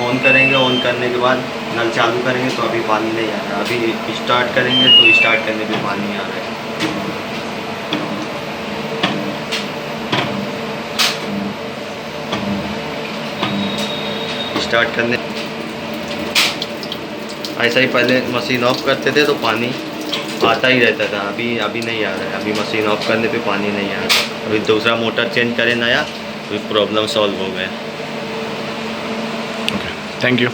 On करेंगे, on करने के बाद नल चालू करेंगे तो अभी पानी नहीं आ रहा है। अभी स्टार्ट करेंगे तो स्टार्ट करने पे पानी आ रहा है। स्टार्ट करने ऐसा ही पहले मशीन ऑफ करते थे तो पानी आता ही रहता था। अभी नहीं आ रहा है। अभी मशीन ऑफ करने पे पानी नहीं आ रहा। अभी दूसरा मोटर चेंज करें नया तो प्रॉब्लम सॉल्व हो गया। Okay, thank you.